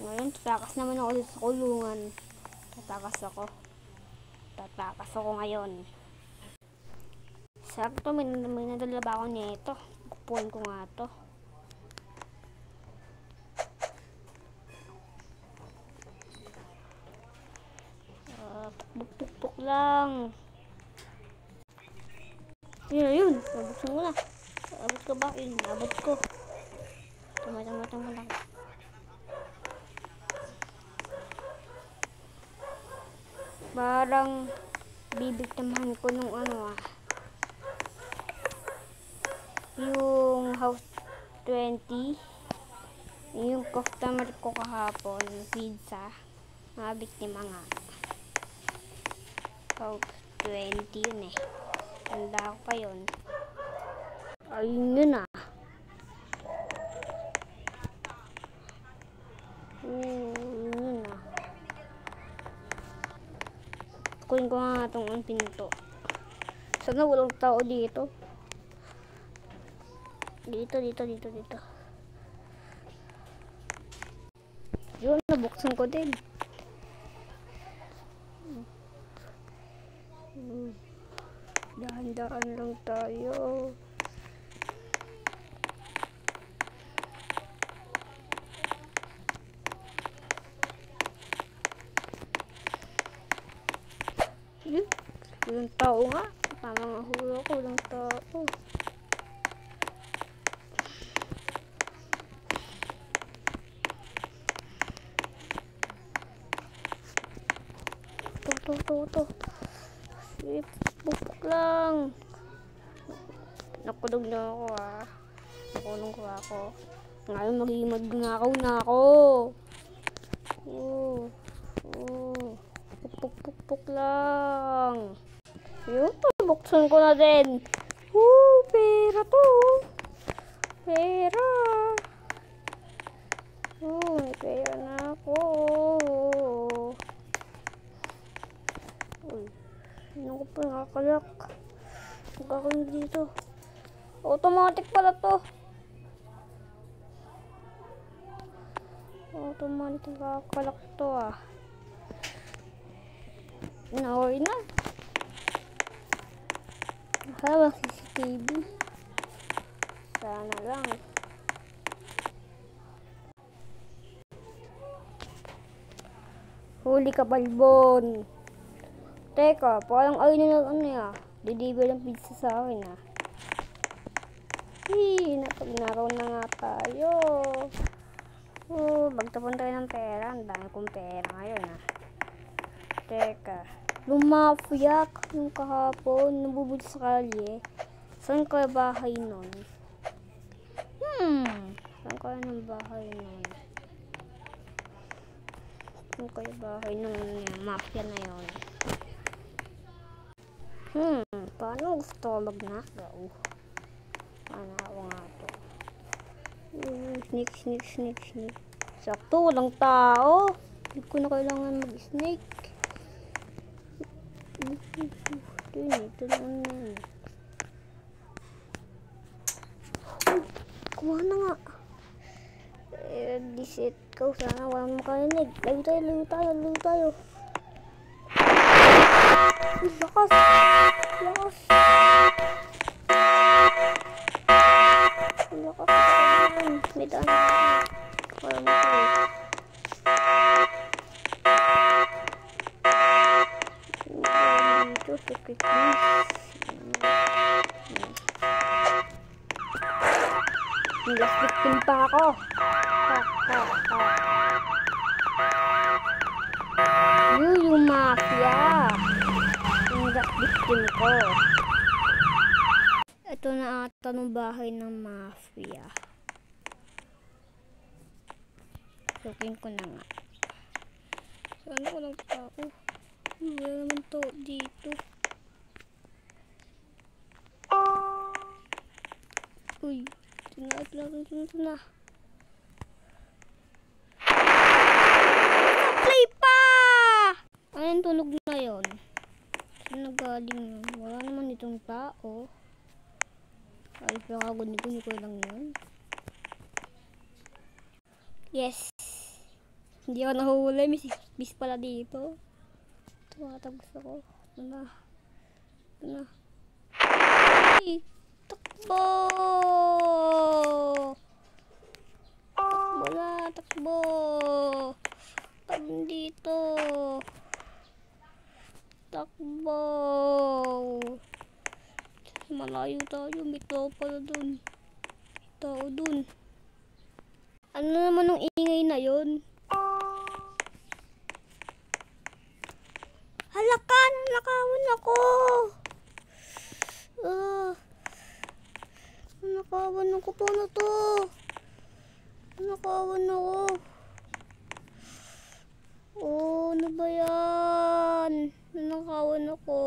Ngayon, tatakas naman ako ulit sa kulungan. Tatakas ako ngayon. Sakto, may nadala ba ako nito? Kupuin ko nga to. Pukpuk lang. Yun. Nabuksan ko na. Abot ko ba? Yun, abot ko. Tama lang. Parang bibigtamahan ko nung yung House 20. Yung customer ko kahapon, pizza. Mga biktima nga. House 20 yun eh. Tanda ko pa yun. Ayun yun ah. Yun ah. Kunin ko nga itong pinto. Sana walang tao dito. Dito. Yun, nabuksan ko din. Dahan-dahan lang tayo. Walang tao nga. Tama nga hula ko, walang tao. To. Pupuk lang. Nakulong na ako ah. Nakulong ko ako. Ngayon magnakaw na ako. Puk lang. Yun, buksan ko na din. Pera to. Pera. May pera na ako. Ano ko pa nakakalak? Magkakaroon dito. Automatic pala to. Automatic nakakalak to ah. Nahoy na. Hawak CCTV. Sana lang. Huli ka, balbon. Teka, parang ayun na deliver ng pizza sa akin ah. Napagnakaw na nga tayo. Magtapon tayo ng pera. Ang dami kong pera ngayon ah. Teka, lumafyak yung kahapon, nabubuli sa kalye. Saan kaya bahay nun? Saan kaya ng bahay nun? Saan kaya bahay nun? Mafia na yun. Paano gusto ko magnakaw? Paano ako nga to? Sneak. Sakto, walang tao. Hindi ko na kailangan mag-snake. Ito lang yan. Kuha na nga. Disit ko. Sana walang makarinig. Layo tayo. Lakas. May daan. Walang tayo. Secret last victim pa ako. Yung mafia. Yung last victim ko. Ito na ata ng bahay ng mafia. Sukin ko na nga. Sana ko lang tao. Wala naman to dito. Uy, ito na. Play pa! Anong tunog na yun? Saan nagaling yun? Wala naman itong tao. Ay, pinakaguni ko lang yun. Yes. Hindi ako nahuli. Miss pala dito. Tumatagos ako. Ito na. Ito na. Ay! Takbo! Takbo na. Takbo! Takbo dito. Takbo! Malayo tayo. May tao pala dun. May tao dun. Ano naman ang ingay na yun? Halakan! Nakawan ako! Nakawan ako po na to. Nakawan ako. Oh, ano ba yan? Nakawan ako.